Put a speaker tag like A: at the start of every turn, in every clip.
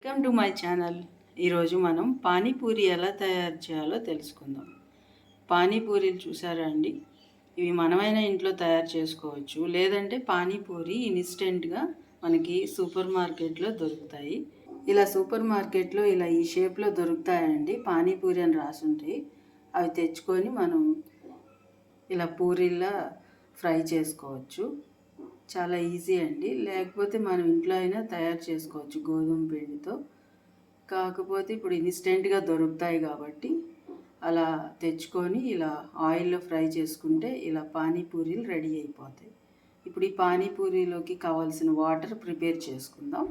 A: Welcome to my channel. ఈరోజు మనం పానీపూరి ఎలా తయారు చేయాలో తెలుసుకుందాం. పానీపూరీలు చూసారా అండి? ఇవి మనమైనా ఇంట్లో తయారు చేసుకోవచ్చు, లేదంటే పానీపూరి ఇన్స్టెంట్గా మనకి సూపర్ మార్కెట్లో దొరుకుతాయి. ఇలా సూపర్ మార్కెట్లో ఇలా ఈ షేప్లో దొరుకుతాయండి. పానీపూరి అని రాసుంటాయి. అవి తెచ్చుకొని మనం ఇలా పూరీలా ఫ్రై చేసుకోవచ్చు. చాలా ఈజీ అండి. లేకపోతే మనం ఇంట్లో అయినా తయారు చేసుకోవచ్చు గోధుమ పిండితో. కాకపోతే ఇప్పుడు ఇన్స్టెంట్గా దొరుకుతాయి కాబట్టి అలా తెచ్చుకొని ఇలా ఆయిల్లో ఫ్రై చేసుకుంటే ఇలా పానీపూరీలు రెడీ అయిపోతాయి. ఇప్పుడు ఈ పానీపూరీలోకి కావాల్సిన వాటర్ ప్రిపేర్ చేసుకుందాం.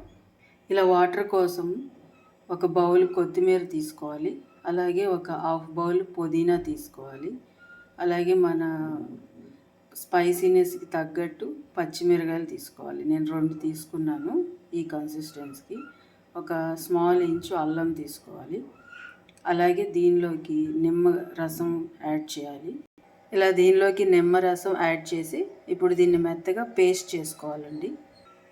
A: ఇలా వాటర్ కోసం ఒక బౌల్ కొత్తిమీర తీసుకోవాలి, అలాగే ఒక హాఫ్ బౌల్ పుదీనా తీసుకోవాలి, అలాగే మన స్పైసీనెస్కి తగ్గట్టు పచ్చిమిరకాయలు తీసుకోవాలి. నేను 2 తీసుకున్నాను ఈ కన్సిస్టెన్సీకి. ఒక స్మాల్ ఇంచు అల్లం తీసుకోవాలి, అలాగే దీనిలోకి నిమ్మ రసం యాడ్ చేయాలి. ఇలా దీనిలోకి నిమ్మరసం యాడ్ చేసి ఇప్పుడు దీన్ని మెత్తగా పేస్ట్ చేసుకోవాలండి.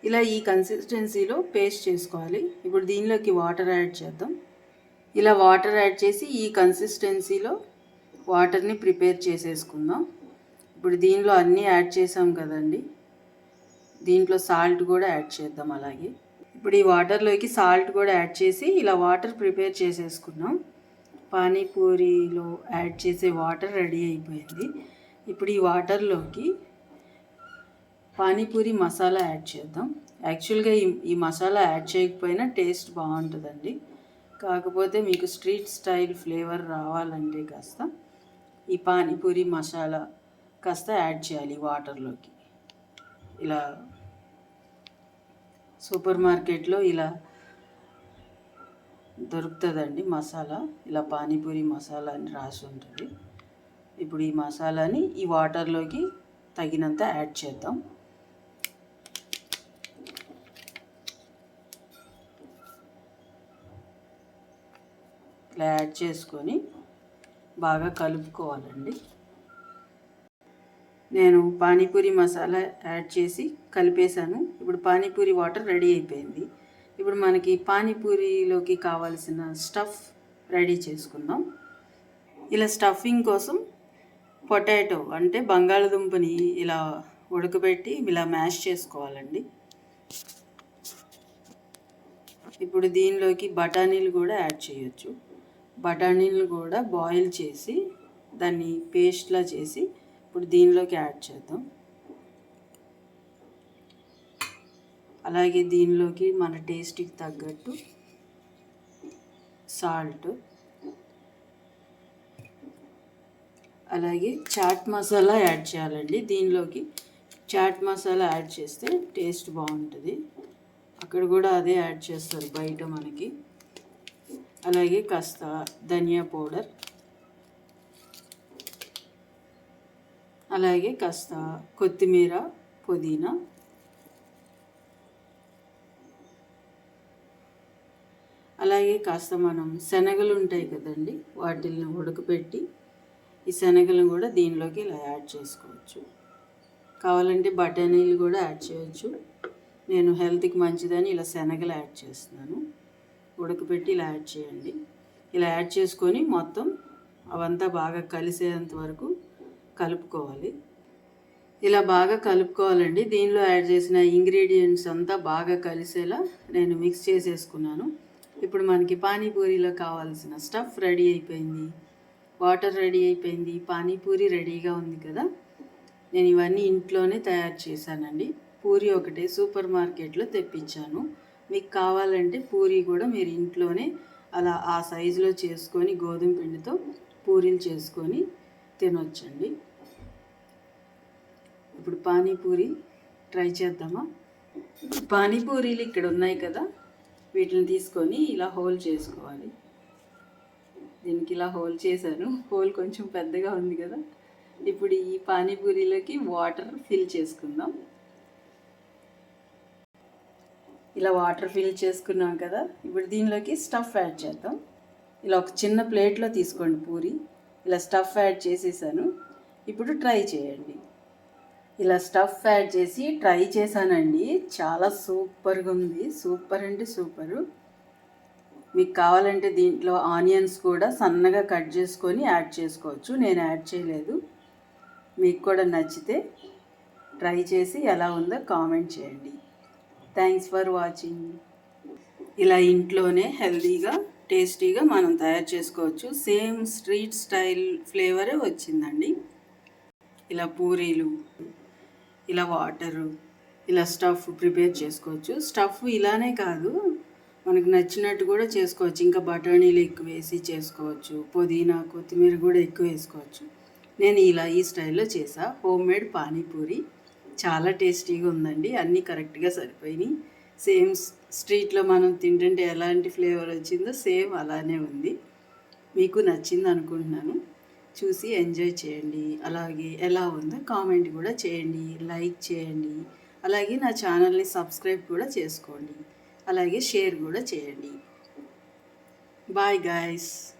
A: ఇలా ఈ కన్సిస్టెన్సీలో పేస్ట్ చేసుకోవాలి. ఇప్పుడు దీనిలోకి వాటర్ యాడ్ చేద్దాం. ఇలా వాటర్ యాడ్ చేసి ఈ కన్సిస్టెన్సీలో వాటర్ని ప్రిపేర్ చేసేసుకుందాం. ఇప్పుడు దీనిలో అన్నీ యాడ్ చేసాం కదండి, దీంట్లో సాల్ట్ కూడా యాడ్ చేద్దాం. అలాగే ఇప్పుడు ఈ వాటర్లోకి సాల్ట్ కూడా యాడ్ చేసి ఇలా వాటర్ ప్రిపేర్ చేసేసుకున్నాం. పానీపూరిలో యాడ్ చేసే వాటర్ రెడీ అయిపోయింది. ఇప్పుడు ఈ వాటర్లోకి పానీపూరి మసాలా యాడ్ చేద్దాం. యాక్చువల్గా ఈ మసాలా యాడ్ చేయకపోయినా టేస్ట్ బాగుంటుందండి. కాకపోతే మీకు స్ట్రీట్ స్టైల్ ఫ్లేవర్ రావాలంటే కాస్త ఈ పానీపూరి మసాలా కాస్త యాడ్ చేయాలి వాటర్లోకి. ఇలా సూపర్ మార్కెట్లో ఇలా దొరుకుతుందండి మసాలా. ఇలా పానీపూరి మసాలా అని రాసి ఉంటుంది. ఇప్పుడు ఈ మసాలాని ఈ వాటర్లోకి తగినంత యాడ్ చేద్దాం. ఇలా యాడ్ చేసుకొని బాగా కలుపుకోవాలండి. నేను పానీపూరి మసాలా యాడ్ చేసి కలిపేశాను. ఇప్పుడు పానీపూరి వాటర్ రెడీ అయిపోయింది. ఇప్పుడు మనకి పానీపూరిలోకి కావాల్సిన స్టఫ్ రెడీ చేసుకుందాం. ఇలా స్టఫింగ్ కోసం పొటాటో అంటే బంగాళదుంపని ఇలా ఉడకబెట్టి ఇలా మ్యాష్ చేసుకోవాలండి. ఇప్పుడు దీనిలోకి బఠానీలు కూడా యాడ్ చేయొచ్చు. బఠానీలు కూడా బాయిల్ చేసి దాన్ని పేస్ట్లా చేసి ఇప్పుడు దీనిలోకి యాడ్ చేద్దాం. అలాగే దీనిలోకి మన టేస్ట్కి తగ్గట్టు సాల్ట్, అలాగే చాట్ మసాలా యాడ్ చేయాలండి. దీనిలోకి చాట్ మసాలా యాడ్ చేస్తే టేస్ట్ బాగుంటుంది. అక్కడ కూడా అదే యాడ్ చేస్తారు బయట మనకి. అలాగే కాస్త ధనియా పౌడర్, అలాగే కాస్త కొత్తిమీర, పుదీనా, అలాగే కాస్త మనం శనగలు ఉంటాయి కదండి, వాటిని ఉడకపెట్టి ఈ శనగలను కూడా దీనిలోకి ఇలా యాడ్ చేసుకోవచ్చు. కావాలంటే బఠానీలు కూడా యాడ్ చేయొచ్చు. నేను హెల్త్కి మంచిదని ఇలా శనగలు యాడ్ చేస్తున్నాను. ఉడకపెట్టి ఇలా యాడ్ చేయండి. ఇలా యాడ్ చేసుకొని మొత్తం అవంతా బాగా కలిసేంత వరకు కలుపుకోవాలి. ఇలా బాగా కలుపుకోవాలండి. దీనిలో యాడ్ చేసిన ఇంగ్రీడియంట్స్ అంతా బాగా కలిసేలా నేను మిక్స్ చేసేసుకున్నాను. ఇప్పుడు మనకి పానీపూరిలో కావాల్సిన స్టఫ్ రెడీ అయిపోయింది, వాటర్ రెడీ అయిపోయింది, పానీపూరి రెడీగా ఉంది కదా. నేను ఇవన్నీ ఇంట్లోనే తయారు చేశానండి. పూరి ఒకటే సూపర్ మార్కెట్లో తెప్పించాను. మీకు కావాలంటే పూరి కూడా మీరు ఇంట్లోనే అలా ఆ సైజులో చేసుకొని గోధుమ పిండితో పూరీలు చేసుకొని తినొచ్చండి. ఇప్పుడు పానీపూరి ట్రై చేద్దామా? పానీపూరీలు ఇక్కడ ఉన్నాయి కదా, వీటిని తీసుకొని ఇలా హోల్ చేసుకోవాలి. దీనికి ఇలా హోల్ చేశాను. హోల్ కొంచెం పెద్దగా ఉంది కదా. ఇప్పుడు ఈ పానీపూరీలోకి వాటర్ ఫిల్ చేసుకుందాం. ఇలా వాటర్ ఫిల్ చేసుకున్నాం కదా. ఇప్పుడు దీనిలోకి స్టఫ్ యాడ్ చేద్దాం. ఇలా ఒక చిన్న ప్లేట్లో తీసుకోండి పూరి. ఇలా స్టఫ్ యాడ్ చేసేసాను. ఇప్పుడు ట్రై చేయండి. ఇలా స్టఫ్ యాడ్ చేసి ట్రై చేశానండి. చాలా సూపర్గా ఉంది. సూపర్ అంటే సూపరు. మీకు కావాలంటే దీంట్లో ఆనియన్స్ కూడా సన్నగా కట్ చేసుకొని యాడ్ చేసుకోవచ్చు. నేను యాడ్ చేయలేదు. మీకు కూడా నచ్చితే ట్రై చేసి ఎలా ఉందో కామెంట్ చేయండి. Thanks for watching. ఇలా ఇంట్లోనే హెల్తీగా టేస్టీగా మనం తయారు చేసుకోవచ్చు. సేమ్ స్ట్రీట్ స్టైల్ ఫ్లేవరే వచ్చిందండి. ఇలా పూరీలు, ఇలా వాటరు, ఇలా స్టఫ్ ప్రిపేర్ చేసుకోవచ్చు. స్టఫ్ ఇలానే కాదు, మనకు నచ్చినట్టు కూడా చేసుకోవచ్చు. ఇంకా బఠానీలు ఎక్కువ వేసి చేసుకోవచ్చు. పుదీనా, కొత్తిమీర కూడా ఎక్కువ వేసుకోవచ్చు. నేను ఇలా ఈ స్టైల్లో చేసా. హోమ్ మేడ్ పానీపూరి చాలా టేస్టీగా ఉందండి. అన్నీ కరెక్ట్గా సరిపోయినాయి. సేమ్ స్ట్రీట్లో మనం తింటుంటే ఎలాంటి ఫ్లేవర్ వచ్చిందో సేమ్ అలానే ఉంది. మీకు నచ్చింది అనుకుంటున్నాను. చూసి ఎంజాయ్ చేయండి. అలాగే ఎలా ఉందో కామెంట్ కూడా చేయండి, లైక్ చేయండి. అలాగే నా ఛానల్ని సబ్స్క్రైబ్ కూడా చేసుకోండి. అలాగే షేర్ కూడా చేయండి. Bye guys.